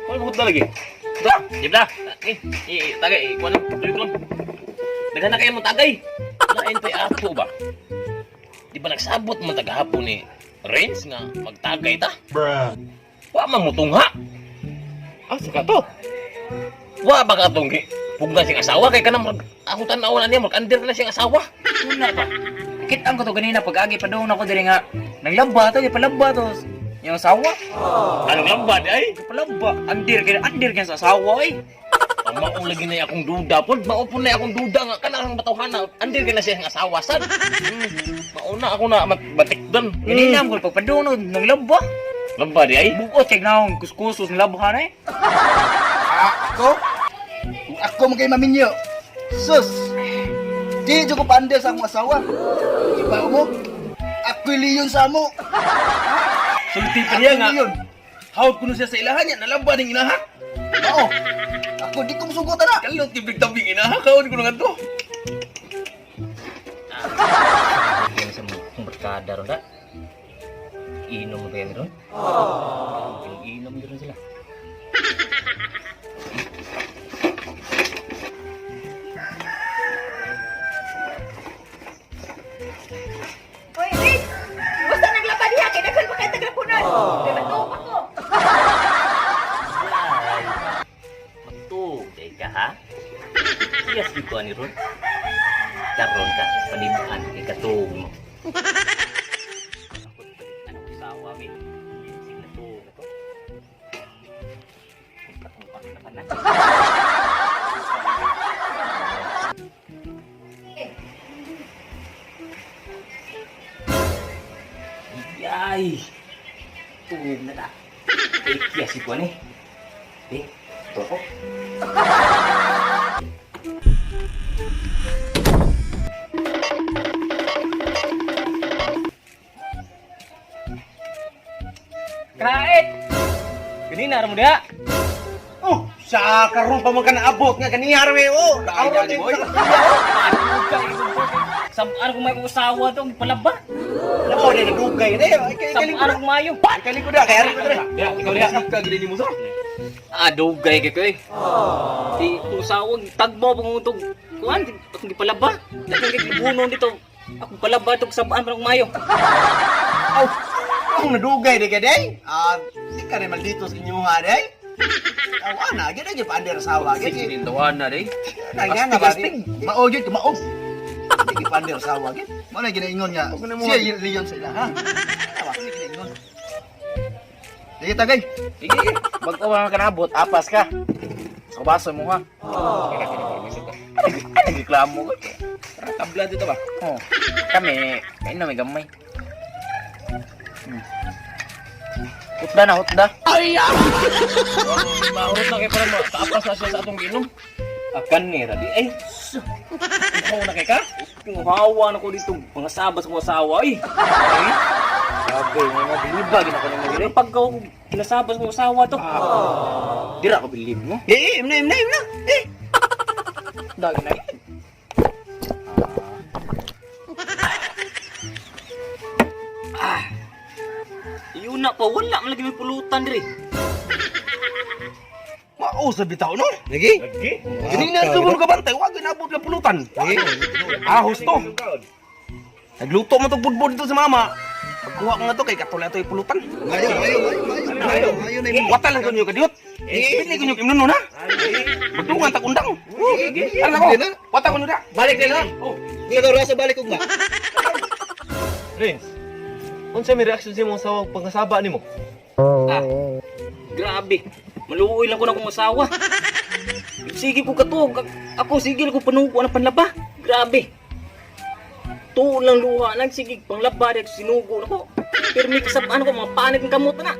Kau buat lagi. Dah, jep dah. Tagay, ikuan lang, tuloy ko lang. Daghan na kayo mo tagay. Lain pa'y apo ba? Di ba nagsabot mo tagahapon ni Renz nga magtagay ta? Bruh. Wa man mo tungha. Ah, saka to. Wa ba ka tunggi? Pugna siyang asawa kay kanang ako tanaw na niya mag-under na siyang asawa. Una ba? Kitaan ko to ganina pag-agi pa doon ako diri nga naglaba to, palaba to. Yung asawa, Anong lambad ay? palaba, andir kaya sa asawa eh. Ang maong lagi na akong duda pod, maupon na akong duda nga kanang batawhana. Andir na siyang asawa sad. Mauna ako na batik doon. Ganina mo pag padunod naglaba. Lambad ay? Buot check na akong kuskusos ng labahan eh. Ako? Kung ako magkay maminyo. Sus! Di ko pandel sa akong asawa. Iba mo? Ako'y liyon sa mo. Sulti pa niya nga. Liyon. Hawag ko na siya sa ilahan niya, nalamba ng inaha. Oo. Ako di ko masugutan na. Kalot tibig tabing inaha, kawin ko na nga to. Yung sa mga barkada ron da. Inom mo kaya ron? Inom ron sila. Hoy, Riz! Basta naglaba diha, kaya naghan pa kayo tagapunan. Kaya matuwa ko. Matugay ka ha? Yes, dito ani ron. Karon ka, panimaan ikatug mo. Ano usawa mi? Sige to. Ay, tuwid na ta. Kaya si Kuan eh. Ito ako. Krait! Ganina ra mo diha. Oh, sa karon pa man ka naabot nga kaniyar we oh. Kaawat din sa Sabaan ko may usawa to, palaba. Oh, di nagugay na eh. Kay Sabaan ko mayo. Kali ko na, kaya rin ko na. Ya, ikaw diha. Kagili ni mo sa. Dugay kay koy. Di usawag tagbo pang utog. Kuan, akong gipalaba. Dagan kay gibunon dito. Ako palaba tog sabaan pa mayo. Aw, ako nadugay di ka day. Di ka rin maldito sa inyo ha day. Aw, ana, gina gyud pander sawa gyud. Sindawan na rin. Nagana ba? Mao gyud, mao. Di pander sawa gyud. Mo na ginaingon niya. Siya liyon sa ila ha. Tawa ko ginaingon. Sige tagay. Sige, bago ka kanabot, apas ka. Sa baso mo ha. Ano reklamo ko? Tabla dito ba? Oh. Kami, kain na may gamay. Hutda na, hutda. Mahurot na kayo para mo. Taapas na siya sa atong ginom. Akan ni Radi. Ay, ikaw na kay ka? Hawa na ko dito. Mga sabas ko asawa eh. Ay, sabi, mga bilibag na ko na mga Pag ka kinasabas mo asawa to. Dira ko bilib mo. Imna. Dagi na yan. Yun na pa, wala man lagi may pulutan diri. Mao sa bitaw no. Lagi. Ganina subon ka bantay, wa ginabot na pulutan. Ahos to. Nagluto mo tong budbud dito sa mama. Pagkuha ko nga to kay katula to pulutan. Mayo na imo. Wata lang kunyo kadiot. Bili kunyo imnon na. Budungan ta undang. Ano ko? Wata kunyo da. Balik din ha. Oh, di ka rasa balik ug ba? Renz, unsa may reaction sa imong sa pagkasaba nimo? Grabe. Maluoy lang ko na kong asawa. Sige ko katog. Ako sige ko panuko na panlaba. Grabe. Tuon lang luha lang sige panglaba dito sinugo na ko. Pero may kasabaan ko mga panit ng kamot na.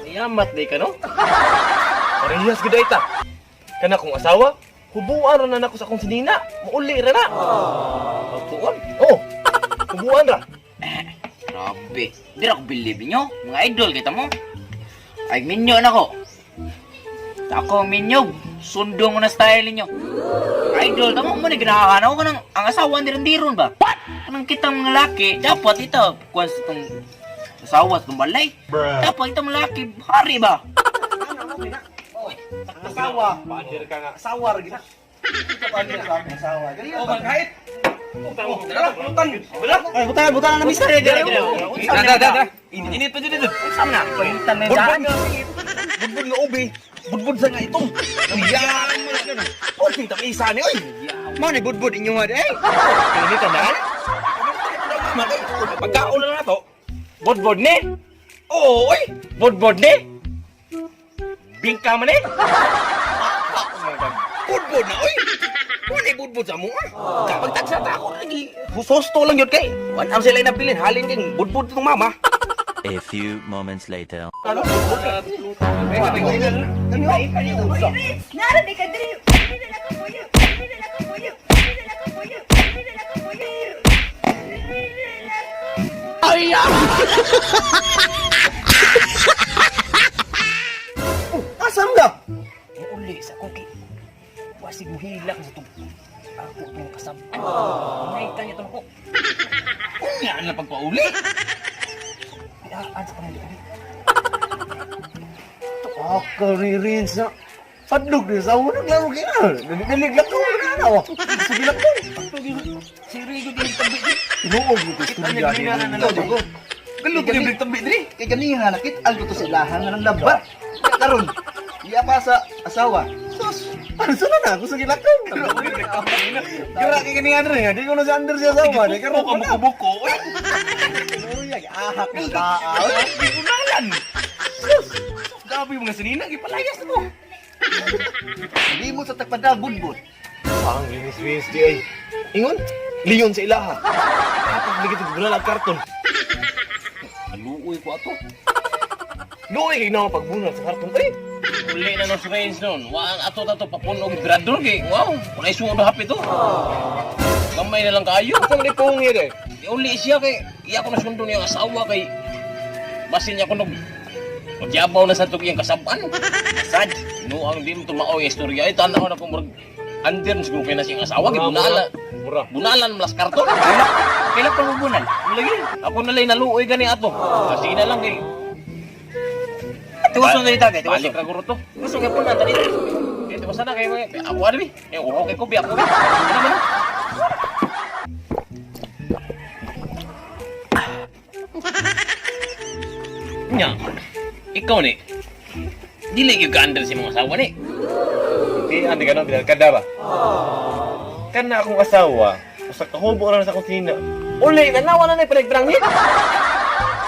Niyamat di ka no? Parehas gud ta. Kana kong asawa, hubuan ra na nako sa akong sinina. Muuli ra na. Hubuan? Oh. Hubuan ra. Grabe. Di ra ko believe nyo. Mga idol kita mo. Ay minyo na ko. Ako minyo. Sundong mo na style ninyo. Idol, tamo mo na ginakakanaw ko ng ang asawa ni Randiron ba? What? Anong kitang mga laki, dapat ito. Kung itong asawa sa tumbalay. Tapos itong laki, hari ba? Asawa. Paandir ka nga. Asawa rin na. Paandir ka nga. Asawa. Ganyan. O, magkait. Pulutan. Butan na misa. Dada. Init pa dito. Saan na? Pahintan na Budbud daan. nga. Budbud nga ubi. Budbud sa nga itong. Yan mo lang na. O, kita ka isa ni. Oy. Mga ni budbud inyong nga eh. Ini ka na? Pagkaon lang na to. Bodbod ni? Oo, oy. Bodbod ni? Bingka man eh? Budbud na, oy. Wala budbud sa mo. Kapag tagsata ako lagi. Husosto lang yun kay. Wala ang sila napilin. Halin kang budbud itong mama. A few moments later. Ano? Budbud ka. Nara di ka diri. Hindi na lang ko puyo. Hindi na lang ko puyo. Hindi na lang ko puyo. Hindi na lang ko puyo. Asam ka? Uli sa kuki. Wasig mo hilak sa ito. Ako itong kasam. Naitan niya itong ko. Yan na pagpauli. Kayaan sa kamay. Ako rin sa padlog din sa unang laro kaya. Nalilig ko na ano. Sige lang ko. Si Rigo din tabi din. Tinuog mo ko istorya din. Galut din big tabi diri. Kay ganiha nakit algo to sa ilahan nga ng labat. Kaya karon, iya pa sa asawa. Sus, Ano sa na ako sa gilakong. Gira kay kaniya rin. Di ko na sa under siya sawa. Di karo ko buko. uy, ahak ng tao. Di ko nalan. Sus. Gabi mga sinina gipalayas mo. Hindi mo sa tagpada budbud. Ang linis-linis di ay. Ingon, liyon sa ilaha. Tapos ligit ko na karton. Aluoy ko ato. Luoy kay na pagbunal sa karton. Ay, Uli na nos range nun. Waan ato tato papunog grador kay. Wow, wala isuod hapit to. Gamay na lang kayo. kung ni pong yun eh. Uli siya kay iya ko na sundo niya asawa kay basin niya ko nog magyabaw na sa tug iyang kasaban. Sad, no ang di mo tumaoy istorya. Ay tanaw na kung murag under siguro kay na siyang asawa kay bunala. Mura. Bunalan malas karton. Kailan pa mabunan? Lagi. Ako na lay naluoy gani ato. Kasi na lang kay Tiwaso na dito, tiwaso. balik ra guro to. Gusto nga po na dali. Ito basta na kay ako ari. Eh uro kay ko bi ako. Ano man? Nya. Ikaw ni. Dili gyud ka under si mga asawa ni. Di, andi ka na, binalkada ba? Kan na akong asawa, sa kahubo lang sa kusina. Uli, nanawa na na pinagbrangin.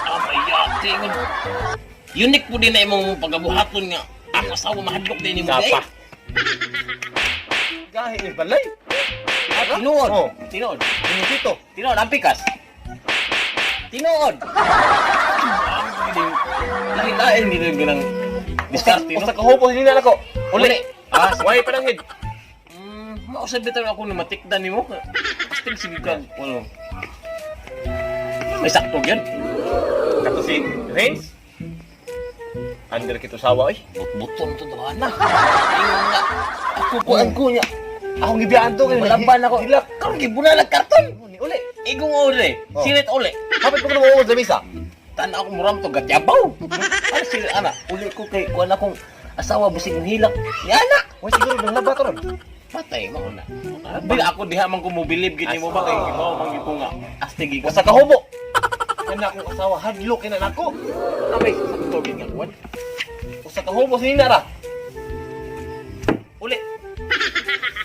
Amay yate ngod. Unique po din na imong pagabuhaton nga. Ang asawa mahadlok din imong Sapa. Gahi ni balay. Tinuod. Oh. Tinuod. Pinusito. Tinuod ang pikas. Tinuod. Lain-lain din yung ganang diskarte, no? Sa kahubo sinina ako. Uli. Ah, Way panangid. mausap bitaw ako na matikdan nimo. Still sige ka. Ano? May sakto yan. Kato si Renz. Under kito sawa eh. Buton to doon na. Ingon nga. Ako po ang kunya. Akong gibiyaan to kayo. Malaban ako. Hilak. Karong gibunalag karton. Uli. Igong uli. Oh. Sinet uli. Kapit ko na mawawag sa misa. Tana ako muram to gatyabaw. Ano sila ana? Uli ko kay kuan akong asawa busing hilak. Yana. Way siguro nang laba to ron. Patay mo na. Bila ako diha man ko mobilib gini mo ba kay mo man ko nga. Astig ko Sa kahubo. Kana akong asawa hadlok ina nako. Amay sakto gid nga kuan. Sa kahubo sinina ra. Uli.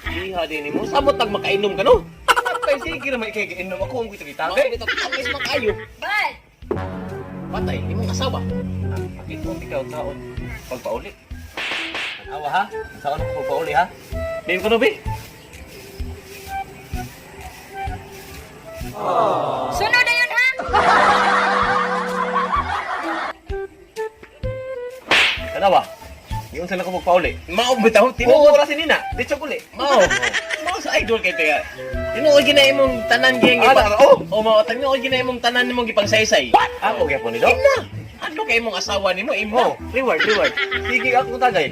Iha din mo. Sabot tag makainom ka no? Patay sige na may kaiginom ako kung kita Bakit ito kami sa kayo? Bal! Patay imong asawa. Ito ang ikaw taon. Pagpauli. Awa ha? Saan ako pauli ha? Bim ko no bi? Sunod na yun, ha? Kanawa? Yung sila ko magpauli. Mao bitaw Tinuod tinuod. ra sinina. Di uli. Mao. Mao sa idol kay kaya. Tinuod gina imong tanan gyang O mao tinuod gina imong tanan nimong gipangsaysay. Ako gyapon ni do. Ina. Ano kay imong asawa nimo imo? Reward. Sige ako tagay.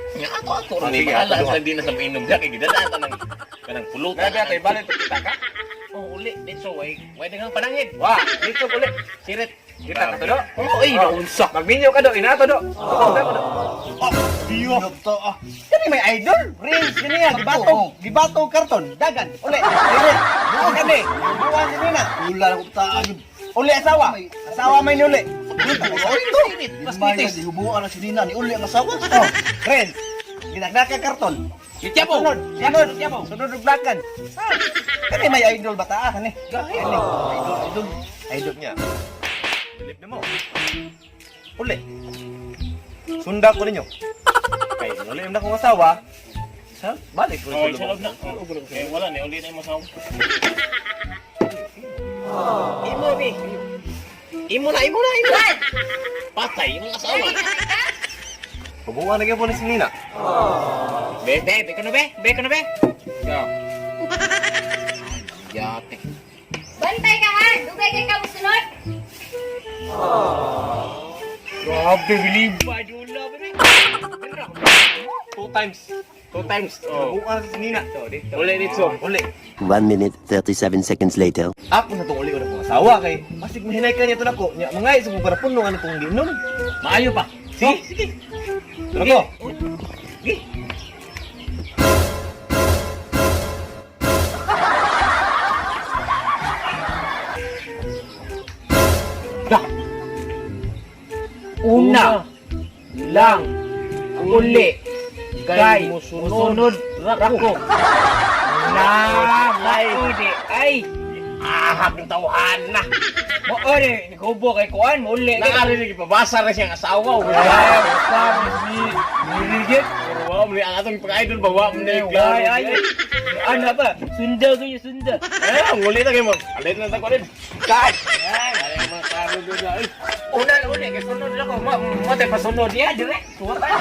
Nga ako Ah, rin sige, bahala ako sa di na sa mainom diha kay gidadaan tanang kanang pulutan. Nabi atay balik kita ka. Oh uli dito way. Way dengan panangid. Wah, dito uli. Sirit. Kita ka to do. Oh, ay, naunsa. Magminyo ka do, ina to do. Kani may idol. Rings kani yan. Gibato karton. Dagan. Uli. Buo kani. Buwan kani na. Ula ko taan. Uli asawa. Asawa may uli. Mas dihubuan ang sinina ni uli ang asawa. Oh, friends. Ginagdaka karton. Itiapo. Sunod og blakan. Kani may idol bata kani. Idol niya. Bilip na mo. Uli. Sunda ko ninyo. Kay uli na kong asawa. Sa balik ko Oh, sa salog na. lubong. Eh, wala ni uli na yung masaw. Imo, be. Imo na. Patay yung asawa. Hubuan na gyud po ni si Nina. Be, ko na be. Yate. Bantay ka ha! Dugay kay ka musunod! Grabe, bilibay. Dula, be. Two times. Hubuan na si Nina. Uli dito. Uli. 1 minute 37 seconds later. Ako na itong uli ko na kong asawa kay masig mahinay ka niya ito na ko. Nya, mga isa kong parapuno ano itong ginom. Maayo pa. Sige. Ito na ko. Una lang uli kay musunod rako na maudi ay Ahap ng tauhan na. maudi kubo kay kuan uli kay Nakarinig ipabasa na siyang asawa. Nirigit Pero wala mo ang atong pag-idol ba? Wala mo na yung ay ano ba sunda ko yung sunda Eh, ang uli na kayo mo. Alit na tako rin. kay Ay, mga karo doon. una uli kay sunod rako mo tayo pasunod ya dire tuwa tayo